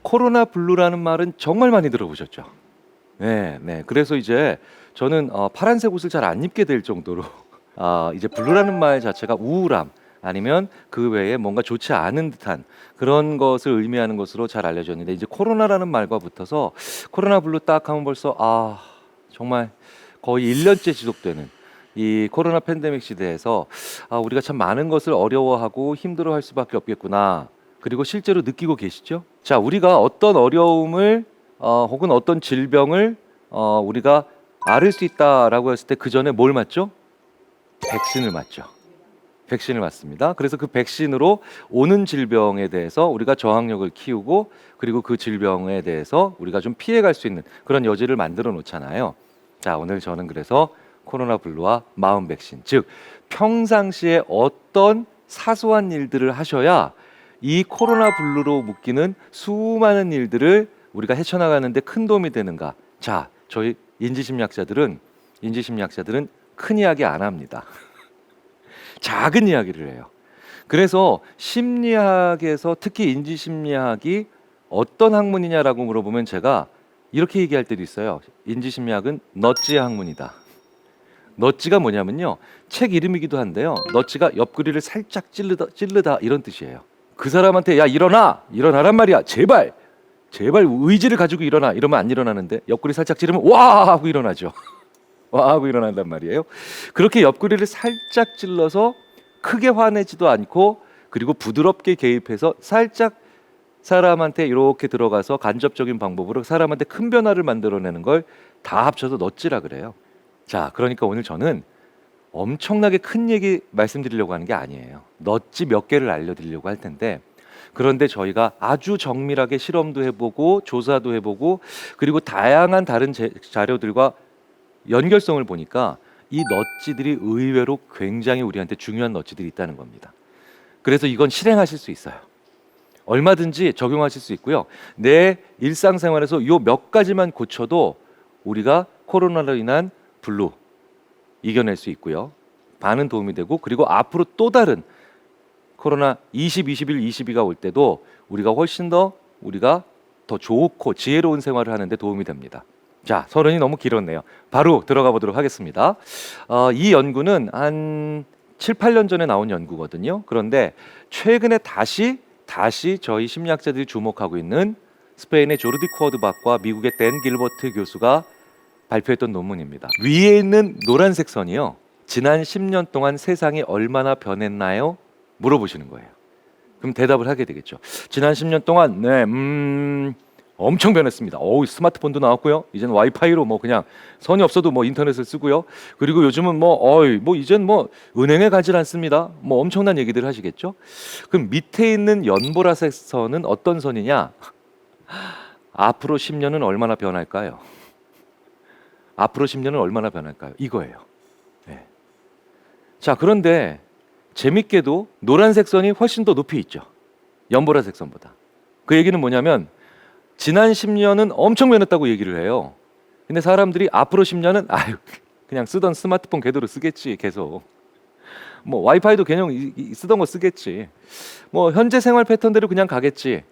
코로나 블루라는 말은 정말 많이 들어보셨죠? 네, 네. 그래서 이제 저는 파란색 옷을 잘 안 입게 될 정도로 이제 블루라는 말 자체가 우울함 아니면 그 외에 뭔가 좋지 않은 듯한 그런 것을 의미하는 것으로 잘 알려졌는데 이제 코로나라는 말과 붙어서 코로나 블루 딱 하면 벌써 정말 거의 1년째 지속되는 이 코로나 팬데믹 시대에서 우리가 참 많은 것을 어려워하고 힘들어할 수밖에 없겠구나. 그리고 실제로 느끼고 계시죠? 자, 우리가 어떤 어려움을 혹은 어떤 질병을 우리가 앓을 수 있다라고 했을 때 그 전에 뭘 맞죠? 백신을 맞죠. 백신을 맞습니다. 그래서 그 백신으로 오는 질병에 대해서 우리가 저항력을 키우고 그리고 그 질병에 대해서 우리가 좀 피해갈 수 있는 그런 여지를 만들어 놓잖아요. 자, 오늘 저는 그래서 코로나 블루와 마음 백신, 즉 평상시에 어떤 사소한 일들을 하셔야 이 코로나 블루로 묶이는 수많은 일들을 우리가 헤쳐나가는데 큰 도움이 되는가? 자, 저희 인지심리학자들은 큰 이야기 안 합니다. 작은 이야기를 해요. 그래서 심리학에서 특히 인지심리학이 어떤 학문이냐라고 물어보면 제가 이렇게 얘기할 때도 있어요. 인지심리학은 넛지의 학문이다. 넛지가 뭐냐면요. 책 이름이기도 한데요. 넛지가 옆구리를 살짝 찌르다 이런 뜻이에요. 그 사람한테 야 일어나란 말이야. 제발 의지를 가지고 일어나 이러면 안 일어나는데 옆구리 살짝 찌르면 와 하고 일어나죠. 와 하고 일어난단 말이에요. 그렇게 옆구리를 살짝 찔러서 크게 화내지도 않고 그리고 부드럽게 개입해서 살짝 사람한테 이렇게 들어가서 간접적인 방법으로 사람한테 큰 변화를 만들어내는 걸 다 합쳐서 넛지라 그래요. 자, 그러니까 오늘 저는 엄청나게 큰 얘기 말씀드리려고 하는 게 아니에요. 넛지 몇 개를 알려드리려고 할 텐데 그런데 저희가 아주 정밀하게 실험도 해보고 조사도 해보고 그리고 다양한 다른 자료들과 연결성을 보니까 이 넛지들이 의외로 굉장히 우리한테 중요한 넛지들이 있다는 겁니다. 그래서 이건 실행하실 수 있어요. 얼마든지 적용하실 수 있고요. 내 일상생활에서 요 몇 가지만 고쳐도 우리가 코로나로 인한 블루 이겨낼 수 있고요. 많은 도움이 되고 그리고 앞으로 또 다른 코로나 20, 21, 22가 올 때도 우리가 더 좋고 지혜로운 생활을 하는데 도움이 됩니다. 자, 서론이 너무 길었네요. 바로 들어가 보도록 하겠습니다. 이 연구는 한 7, 8년 전에 나온 연구거든요. 그런데 최근에 다시 저희 심리학자들이 주목하고 있는 스페인의 조르디 코어드박과 미국의 댄 길버트 교수가 발표했던 논문입니다. 위에 있는 노란색 선이요. 지난 10년 동안 세상이 얼마나 변했나요? 물어보시는 거예요. 그럼 대답을 하게 되겠죠. 지난 10년 동안 엄청 변했습니다. 스마트폰도 나왔고요. 이젠 와이파이로 그냥 선이 없어도 인터넷을 쓰고요. 그리고 요즘은 이젠 은행에 가질 않습니다. 엄청난 얘기들 하시겠죠. 그럼 밑에 있는 연보라색 선은 어떤 선이냐? 앞으로 10년은 얼마나 변할까요? 앞으로 10년은 얼마나 변할까요? 이거예요. 네. 자, 그런데 재밌게도 노란색 선이 훨씬 더 높이 있죠. 연보라색 선보다. 그 얘기는 뭐냐면 지난 10년은 엄청 변했다고 얘기를 해요. 근데 사람들이 앞으로 10년은 그냥 쓰던 스마트폰 그대로 쓰겠지 계속. 와이파이도 그냥 쓰던 거 쓰겠지. 현재 생활 패턴대로 그냥 가겠지.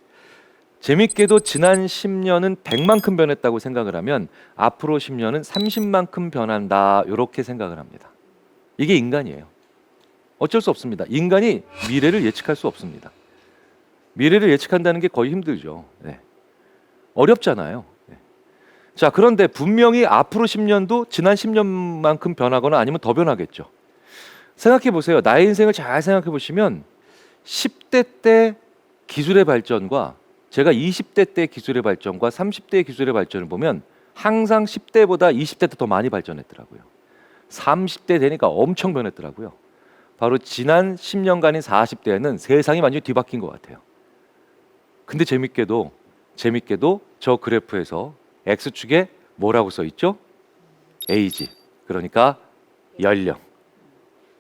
재밌게도 지난 10년은 100만큼 변했다고 생각을 하면 앞으로 10년은 30만큼 변한다 이렇게 생각을 합니다. 이게 인간이에요. 어쩔 수 없습니다. 인간이 미래를 예측할 수 없습니다. 미래를 예측한다는 게 거의 힘들죠. 네. 어렵잖아요. 네. 자, 그런데 분명히 앞으로 10년도 지난 10년만큼 변하거나 아니면 더 변하겠죠. 생각해 보세요. 나의 인생을 잘 생각해 보시면 10대 때 기술의 발전과 제가 20대 때 기술의 발전과 30대의 기술의 발전을 보면 항상 10대보다 20대 때 더 많이 발전했더라고요. 30대 되니까 엄청 변했더라고요. 바로 지난 10년간인 40대에는 세상이 완전히 뒤바뀐 것 같아요. 근데 재밌게도 저 그래프에서 X축에 뭐라고 써 있죠? 에이지, 그러니까 연령.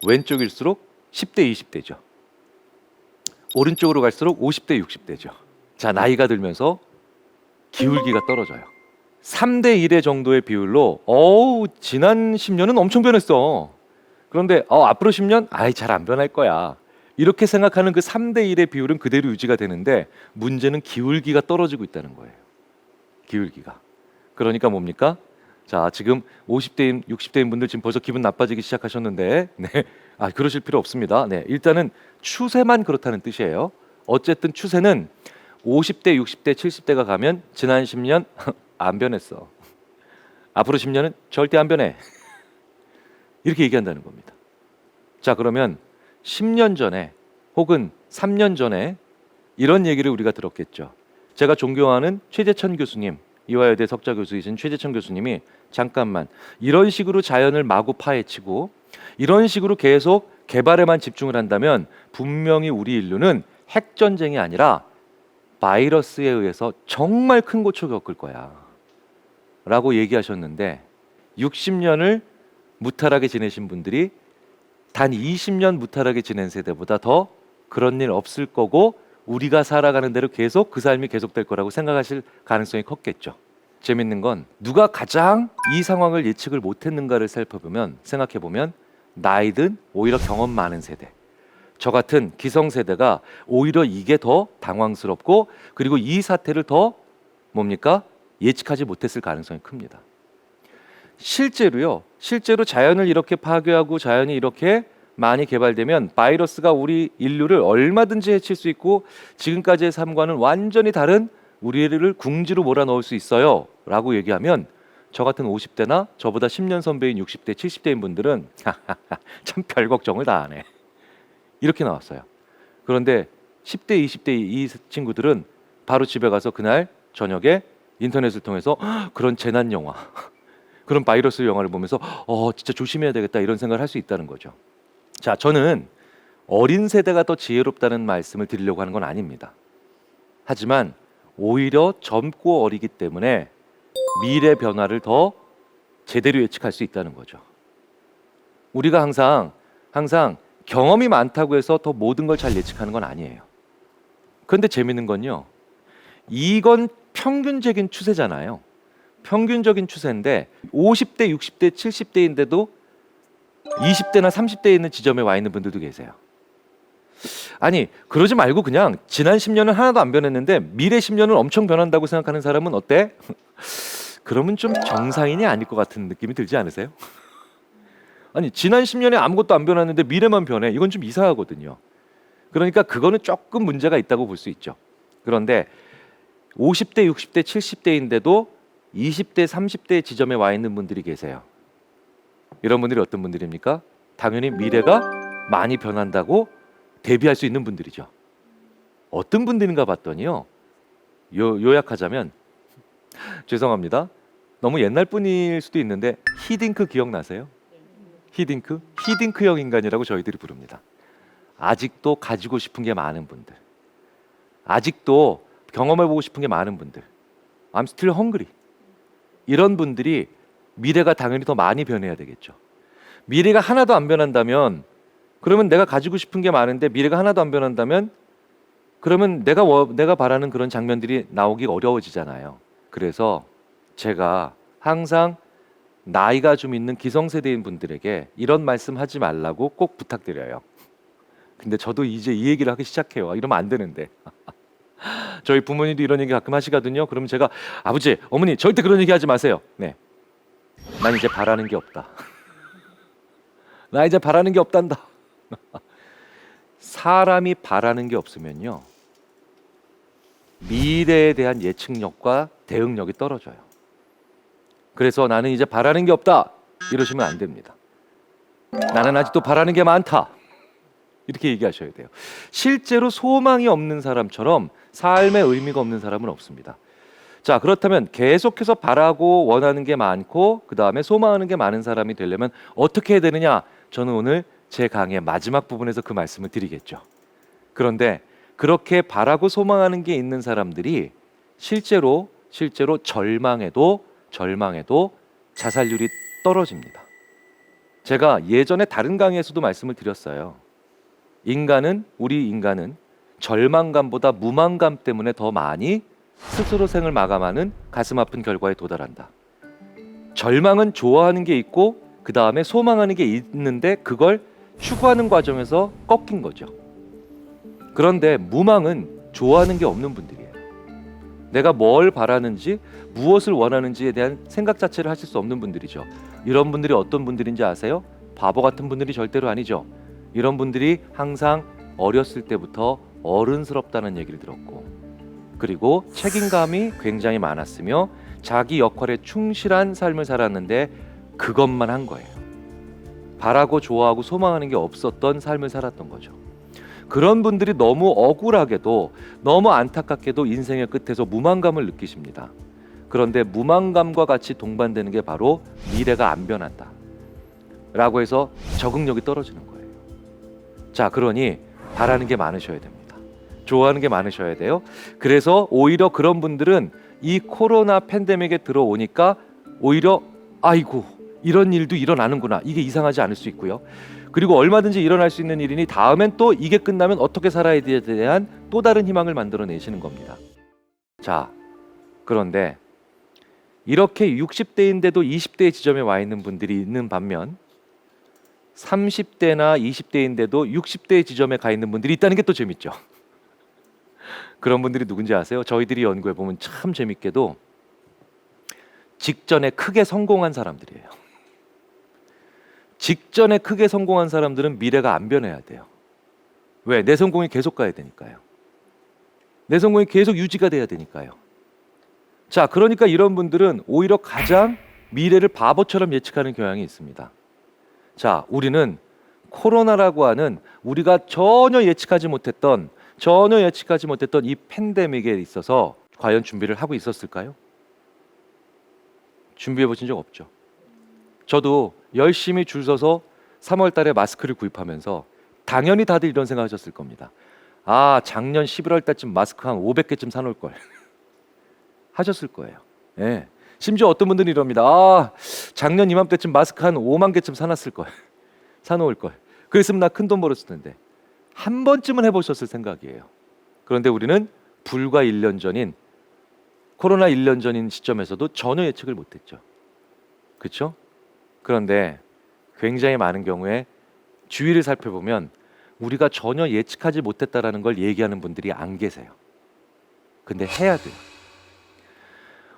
왼쪽일수록 10대, 20대죠. 오른쪽으로 갈수록 50대, 60대죠. 자, 나이가 들면서 기울기가 떨어져요. 3대 1의 정도의 비율로 지난 10년은 엄청 변했어. 그런데 앞으로 10년 잘 안 변할 거야. 이렇게 생각하는 그 3대 1의 비율은 그대로 유지가 되는데 문제는 기울기가 떨어지고 있다는 거예요. 기울기가. 그러니까 뭡니까? 자, 지금 50대인 60대인 분들 지금 벌써 기분 나빠지기 시작하셨는데 네. 그러실 필요 없습니다. 네. 일단은 추세만 그렇다는 뜻이에요. 어쨌든 추세는 50대, 60대, 70대가 가면 지난 10년 안 변했어. 앞으로 10년은 절대 안 변해. 이렇게 얘기한다는 겁니다. 자, 그러면 10년 전에 혹은 3년 전에 이런 얘기를 우리가 들었겠죠. 제가 존경하는 최재천 교수님, 이화여대 석좌 교수이신 최재천 교수님이 잠깐만 이런 식으로 자연을 마구 파헤치고 이런 식으로 계속 개발에만 집중을 한다면 분명히 우리 인류는 핵전쟁이 아니라 바이러스에 의해서 정말 큰 고초를 겪을 거야 라고 얘기하셨는데 60년을 무탈하게 지내신 분들이 단 20년 무탈하게 지낸 세대보다 더 그런 일 없을 거고 우리가 살아가는 대로 계속 그 삶이 계속될 거라고 생각하실 가능성이 컸겠죠. 재밌는 건 누가 가장 이 상황을 예측을 못했는가를 살펴보면 생각해보면 나이든 오히려 경험 많은 세대, 저 같은 기성세대가 오히려 이게 더 당황스럽고 그리고 이 사태를 더 뭡니까? 예측하지 못했을 가능성이 큽니다. 실제로 자연을 이렇게 파괴하고 자연이 이렇게 많이 개발되면 바이러스가 우리 인류를 얼마든지 해칠 수 있고 지금까지의 삶과는 완전히 다른 우리를 궁지로 몰아넣을 수 있어요 라고 얘기하면 저 같은 50대나 저보다 10년 선배인 60대, 70대인 분들은 참 별 걱정을 다 하네 이렇게 나왔어요. 그런데 10대, 20대 이 친구들은 바로 집에 가서 그날 저녁에 인터넷을 통해서 그런 재난 영화 그런 바이러스 영화를 보면서 진짜 조심해야 되겠다 이런 생각을 할 수 있다는 거죠. 자, 저는 어린 세대가 더 지혜롭다는 말씀을 드리려고 하는 건 아닙니다. 하지만 오히려 젊고 어리기 때문에 미래 변화를 더 제대로 예측할 수 있다는 거죠. 우리가 항상 경험이 많다고 해서 더 모든 걸 잘 예측하는 건 아니에요. 그런데 재밌는 건요. 이건 평균적인 추세잖아요. 평균적인 추세인데 50대, 60대, 70대인데도 20대나 30대에 있는 지점에 와 있는 분들도 계세요. 아니, 그러지 말고 그냥 지난 10년은 하나도 안 변했는데 미래 10년은 엄청 변한다고 생각하는 사람은 어때? 그러면 좀 정상인이 아닐 것 같은 느낌이 들지 않으세요? 아니, 지난 10년에 아무것도 안 변했는데 미래만 변해. 이건 좀 이상하거든요. 그러니까 그거는 조금 문제가 있다고 볼 수 있죠. 그런데 50대, 60대, 70대인데도 20대, 30대 지점에 와 있는 분들이 계세요. 이런 분들이 어떤 분들입니까? 당연히 미래가 많이 변한다고 대비할 수 있는 분들이죠. 어떤 분들인가 봤더니요. 요약하자면 죄송합니다. 너무 옛날 분일 수도 있는데 히딩크 기억나세요? 히딩크형 인간이라고 저희들이 부릅니다. 아직도 가지고 싶은 게 많은 분들, 아직도 경험해보고 싶은 게 많은 분들, I'm still hungry. 이런 분들이 미래가 당연히 더 많이 변해야 되겠죠. 미래가 하나도 안 변한다면 그러면 내가 가지고 싶은 게 많은데 미래가 하나도 안 변한다면 그러면 내가 바라는 그런 장면들이 나오기 어려워지잖아요. 그래서 제가 항상 나이가 좀 있는 기성세대인 분들에게 이런 말씀 하지 말라고 꼭 부탁드려요. 근데 저도 이제 이 얘기를 하기 시작해요. 이러면 안 되는데. 저희 부모님도 이런 얘기 가끔 하시거든요. 그러면 제가 아버지, 어머니 절대 그런 얘기 하지 마세요. 네, 난 이제 바라는 게 없다. 나 이제 바라는 게 없단다. 사람이 바라는 게 없으면요, 미래에 대한 예측력과 대응력이 떨어져요. 그래서 나는 이제 바라는 게 없다 이러시면 안 됩니다. 나는 아직도 바라는 게 많다 이렇게 얘기하셔야 돼요. 실제로 소망이 없는 사람처럼 삶의 의미가 없는 사람은 없습니다. 자, 그렇다면 계속해서 바라고 원하는 게 많고 그 다음에 소망하는 게 많은 사람이 되려면 어떻게 해야 되느냐? 저는 오늘 제 강의 마지막 부분에서 그 말씀을 드리겠죠. 그런데 그렇게 바라고 소망하는 게 있는 사람들이 실제로 절망해도 자살률이 떨어집니다. 제가 예전에 다른 강의에서도 말씀을 드렸어요. 우리 인간은 절망감보다 무망감 때문에 더 많이 스스로 생을 마감하는 가슴 아픈 결과에 도달한다. 절망은 좋아하는 게 있고 그 다음에 소망하는 게 있는데 그걸 추구하는 과정에서 꺾인 거죠. 그런데 무망은 좋아하는 게 없는 분들이에요. 내가 뭘 바라는지, 무엇을 원하는지에 대한 생각 자체를 하실 수 없는 분들이죠. 이런 분들이 어떤 분들인지 아세요? 바보 같은 분들이 절대로 아니죠. 이런 분들이 항상 어렸을 때부터 어른스럽다는 얘기를 들었고, 그리고 책임감이 굉장히 많았으며 자기 역할에 충실한 삶을 살았는데 그것만 한 거예요. 바라고 좋아하고 소망하는 게 없었던 삶을 살았던 거죠. 그런 분들이 너무 억울하게도, 너무 안타깝게도 인생의 끝에서 무망감을 느끼십니다. 그런데 무망감과 같이 동반되는 게 바로 미래가 안 변한다 라고 해서 적응력이 떨어지는 거예요. 자, 그러니 바라는 게 많으셔야 됩니다. 좋아하는 게 많으셔야 돼요. 그래서 오히려 그런 분들은 이 코로나 팬데믹에 들어오니까 오히려 아이고 이런 일도 일어나는구나, 이게 이상하지 않을 수 있고요. 그리고 얼마든지 일어날 수 있는 일이니 다음엔 또 이게 끝나면 어떻게 살아야 되에 대한 또 다른 희망을 만들어내시는 겁니다. 자, 그런데 이렇게 60대인데도 20대의 지점에 와 있는 분들이 있는 반면 30대나 20대인데도 60대의 지점에 가 있는 분들이 있다는 게 또 재밌죠. 그런 분들이 누군지 아세요? 저희들이 연구해 보면 참 재밌게도 직전에 크게 성공한 사람들이에요. 직전에 크게 성공한 사람들은 미래가 안 변해야 돼요. 왜? 내 성공이 계속 가야 되니까요. 내 성공이 계속 유지가 돼야 되니까요. 자, 그러니까 이런 분들은 오히려 가장 미래를 바보처럼 예측하는 경향이 있습니다. 자, 우리는 코로나라고 하는 우리가 전혀 예측하지 못했던 이 팬데믹에 있어서 과연 준비를 하고 있었을까요? 준비해 보신 적 없죠. 저도 열심히 줄 서서 3월 달에 마스크를 구입하면서 당연히 다들 이런 생각하셨을 겁니다. 아, 작년 11월 달쯤 마스크 한 500개쯤 사놓을 걸 하셨을 거예요. 예. 심지어 어떤 분들은 이럽니다. 아, 작년 이맘때쯤 마스크 한 5만 개쯤 사놨을 걸, 사놓을 걸. 그랬으면 나 큰 돈 벌었을 텐데. 한 번쯤은 해보셨을 생각이에요. 그런데 우리는 불과 1년 전인 코로나 1년 전인 시점에서도 전혀 예측을 못했죠. 그렇죠? 그런데 굉장히 많은 경우에 주위를 살펴보면 우리가 전혀 예측하지 못했다라는 걸 얘기하는 분들이 안 계세요. 근데 해야 돼요.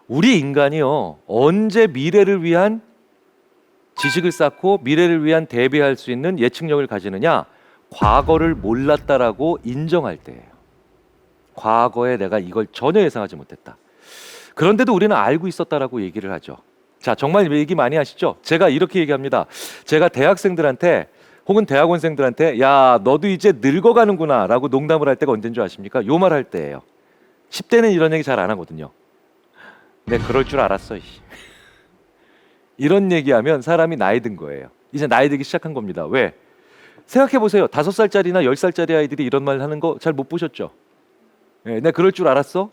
우리 인간이요, 언제 미래를 위한 지식을 쌓고 미래를 위한 대비할 수 있는 예측력을 가지느냐? 과거를 몰랐다라고 인정할 때예요. 과거에 내가 이걸 전혀 예상하지 못했다. 그런데도 우리는 알고 있었다라고 얘기를 하죠. 자, 정말 얘기 많이 하시죠? 제가 이렇게 얘기합니다. 제가 대학생들한테 혹은 대학원생들한테 야, 너도 이제 늙어가는구나 라고 농담을 할 때가 언제인 줄 아십니까? 요 말 할 때예요. 10대는 이런 얘기 잘 안 하거든요. 내 그럴 줄 알았어. 이런 얘기하면 사람이 나이 든 거예요. 이제 나이 들기 시작한 겁니다. 왜? 생각해보세요. 5살짜리나 10살짜리 아이들이 이런 말 하는 거 잘 못 보셨죠? 네, 내가 그럴 줄 알았어?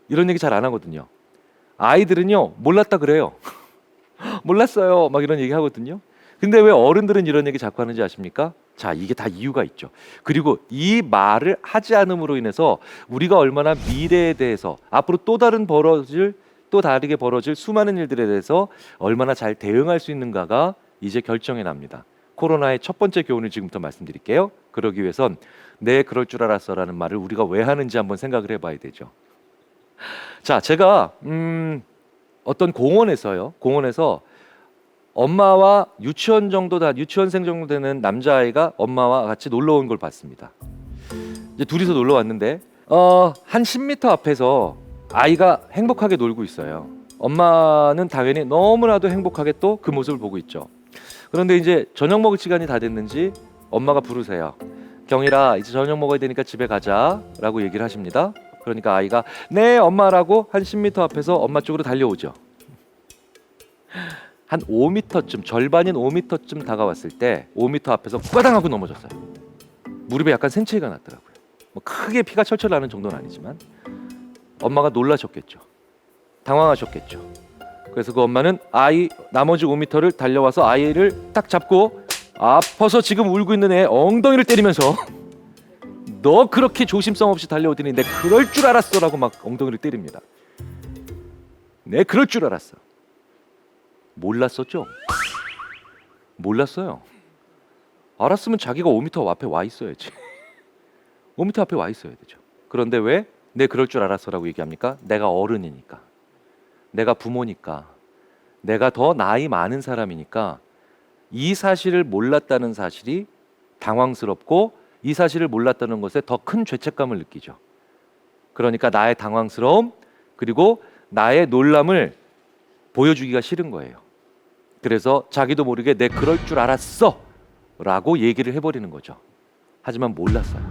이런 얘기 잘 안 하거든요. 아이들은요, 몰랐다 그래요. 몰랐어요 막 이런 얘기 하거든요. 근데 왜 어른들은 이런 얘기 자꾸 하는지 아십니까? 자, 이게 다 이유가 있죠. 그리고 이 말을 하지 않음으로 인해서 우리가 얼마나 미래에 대해서 앞으로 또 다르게 벌어질 수많은 일들에 대해서 얼마나 잘 대응할 수 있는가가 이제 결정이 납니다. 코로나의 첫 번째 교훈을 지금부터 말씀드릴게요. 그러기 위해선 내 그럴 줄 알았어라는 말을 우리가 왜 하는지 한번 생각을 해봐야 되죠. 자, 제가 어떤 공원에서 엄마와 유치원생 정도 되는 남자아이가 엄마와 같이 놀러 온 걸 봤습니다. 이제 둘이서 놀러 왔는데 한 10m 앞에서 아이가 행복하게 놀고 있어요. 엄마는 당연히 너무나도 행복하게 또 그 모습을 보고 있죠. 그런데 이제 저녁 먹을 시간이 다 됐는지 엄마가 부르세요. 경일아, 이제 저녁 먹어야 되니까 집에 가자 라고 얘기를 하십니다. 그러니까 아이가 네 엄마라고 한 10m 앞에서 엄마 쪽으로 달려오죠. 한 5m쯤, 절반인 5m쯤 다가왔을 때 5m 앞에서 꽈당 하고 넘어졌어요. 무릎에 약간 생체가 났더라고요. 뭐 크게 피가 철철 나는 정도는 아니지만 엄마가 놀라셨겠죠. 당황하셨겠죠. 그래서 그 엄마는 나머지 5m를 달려와서 아이를 딱 잡고 아파서 지금 울고 있는 애 엉덩이를 때리면서 너 그렇게 조심성 없이 달려오더니 내 그럴 줄 알았어 라고 막 엉덩이를 때립니다. 내 그럴 줄 알았어. 몰랐었죠? 몰랐어요. 알았으면 자기가 5m 앞에 와 있어야지. 모니터 앞에 와 있어야 되죠. 그런데 왜 내 그럴 줄 알았어라고 얘기합니까? 내가 어른이니까, 내가 부모니까, 내가 더 나이 많은 사람이니까 이 사실을 몰랐다는 사실이 당황스럽고 이 사실을 몰랐다는 것에 더 큰 죄책감을 느끼죠. 그러니까 나의 당황스러움 그리고 나의 놀람을 보여주기가 싫은 거예요. 그래서 자기도 모르게 내 그럴 줄 알았어 라고 얘기를 해버리는 거죠. 하지만 몰랐어요.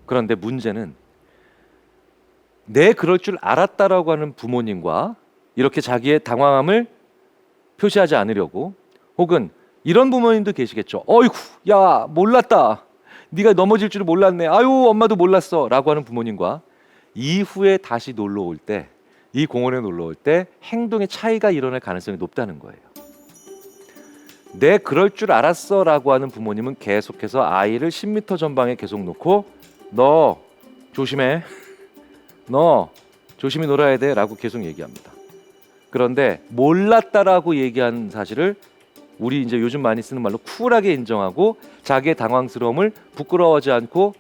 그런데 문제는 내 그럴 줄 알았다라고 하는 부모님과 이렇게 자기의 당황함을 표시하지 않으려고, 혹은 이런 부모님도 계시겠죠. 어이구, 야 몰랐다, 네가 넘어질 줄 몰랐네, 아유 엄마도 몰랐어 라고 하는 부모님과 이후에 다시 놀러 올 때, 이 공원에 놀러 올 때 행동의 차이가 일어날 가능성이 높다는 거예요. 내 그럴 줄 알았어 라고 하는 부모님은 계속해서 아이를 10m 전방에 계속 놓고 너 조심해, 너 조심히 놀아야 돼 라고 계속 얘기합니다. 그런데 몰랐다라고 얘기한 사실을 우리 이제 요즘 많이 쓰는 말로 쿨하게 인정하고 자기의 당황스러움을 부끄러워하지 않고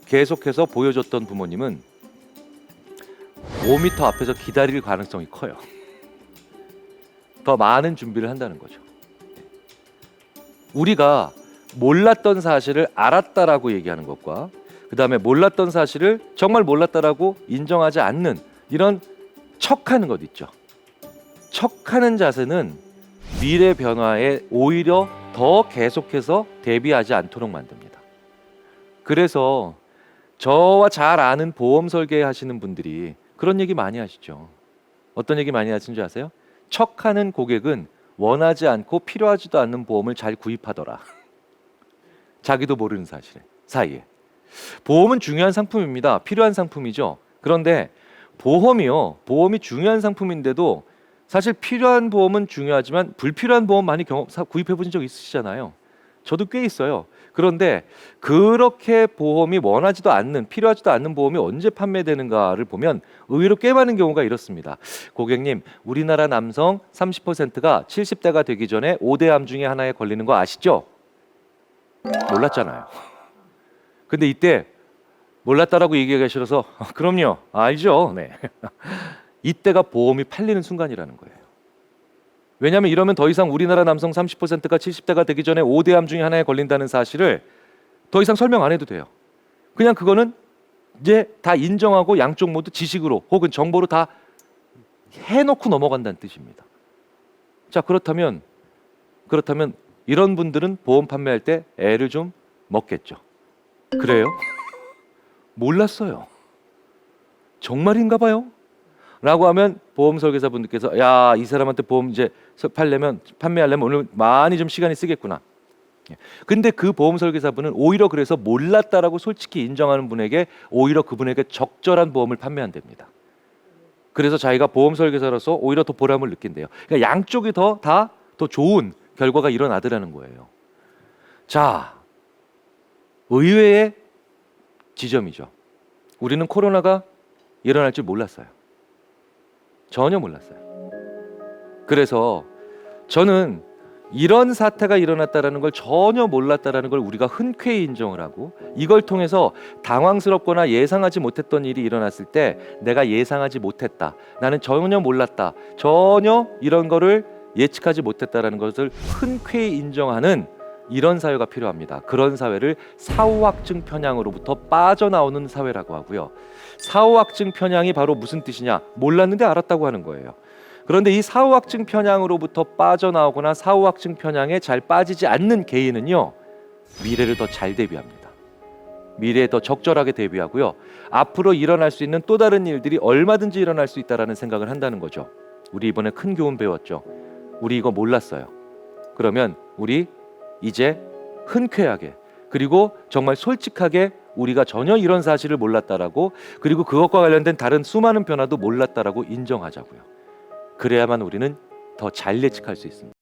계속해서 보여줬던 부모님은 5m 앞에서 기다릴 가능성이 커요. 더 많은 준비를 한다는 거죠. 우리가 몰랐던 사실을 알았다라고 얘기하는 것과 그 다음에 몰랐던 사실을 정말 몰랐다라고 인정하지 않는 이런 척하는 것 있죠. 척하는 자세는 미래 변화에 오히려 더 계속해서 대비하지 않도록 만듭니다. 그래서 저와 잘 아는 보험 설계 하시는 분들이 그런 얘기 많이 하시죠. 어떤 얘기 많이 하시는 줄 아세요? 척하는 고객은 원하지 않고 필요하지도 않는 보험을 잘 구입하더라. 자기도 모르는 사이에. 보험은 중요한 상품입니다. 필요한 상품이죠. 그런데 보험이 중요한 상품인데도 사실 필요한 보험은 중요하지만 불필요한 보험 많이 구입해 보신 적 있으시잖아요. 저도 꽤 있어요. 그런데 그렇게 보험이 원하지도 않는, 필요하지도 않는 보험이 언제 판매되는가를 보면 의외로 꽤 많은 경우가 이렇습니다. 고객님, 우리나라 남성 30%가 70대가 되기 전에 5대 암 중에 하나에 걸리는 거 아시죠? 몰랐잖아요. 근데 이때 몰랐다라고 얘기하기가 싫어서 그럼요, 알죠. 네. 이때가 보험이 팔리는 순간이라는 거예요. 왜냐하면 이러면 더 이상 우리나라 남성 30%가 70대가 되기 전에 5대 암 중에 하나에 걸린다는 사실을 더 이상 설명 안 해도 돼요. 그냥 그거는 이제 다 인정하고 양쪽 모두 지식으로 혹은 정보로 다 해놓고 넘어간다는 뜻입니다. 자, 그렇다면 이런 분들은 보험 판매할 때 애를 좀 먹겠죠. 그래요? 몰랐어요. 정말인가 봐요? 라고 하면 보험 설계사 분들께서 야, 이 사람한테 보험 이제 판매하려면 오늘 많이 좀 시간이 쓰겠구나. 근데 그 보험 설계사 분은 오히려 그래서 몰랐다라고 솔직히 인정하는 분에게 오히려 그분에게 적절한 보험을 판매한답니다. 그래서 자기가 보험 설계사로서 오히려 더 보람을 느낀대요. 그러니까 양쪽이 다 더 좋은 결과가 일어나더라는 거예요. 자, 의외의 지점이죠. 우리는 코로나가 일어날 줄 몰랐어요. 전혀 몰랐어요. 그래서 저는 이런 사태가 일어났다라는 걸 전혀 몰랐다라는 걸 우리가 흔쾌히 인정을 하고, 이걸 통해서 당황스럽거나 예상하지 못했던 일이 일어났을 때 내가 예상하지 못했다, 나는 전혀 몰랐다, 전혀 이런 거를 예측하지 못했다라는 것을 흔쾌히 인정하는 이런 사회가 필요합니다. 그런 사회를 사후확증 편향으로부터 빠져나오는 사회라고 하고요. 사후확증 편향이 바로 무슨 뜻이냐? 몰랐는데 알았다고 하는 거예요. 그런데 이 사후확증 편향으로부터 빠져나오거나 사후확증 편향에 잘 빠지지 않는 개인은요, 미래를 더 잘 대비합니다. 미래에 더 적절하게 대비하고요. 앞으로 일어날 수 있는 또 다른 일들이 얼마든지 일어날 수 있다라는 생각을 한다는 거죠. 우리 이번에 큰 교훈 배웠죠. 우리 이거 몰랐어요. 그러면 우리 이제 흔쾌하게, 그리고 정말 솔직하게 우리가 전혀 이런 사실을 몰랐다라고, 그리고 그것과 관련된 다른 수많은 변화도 몰랐다라고 인정하자고요. 그래야만 우리는 더 잘 예측할 수 있습니다.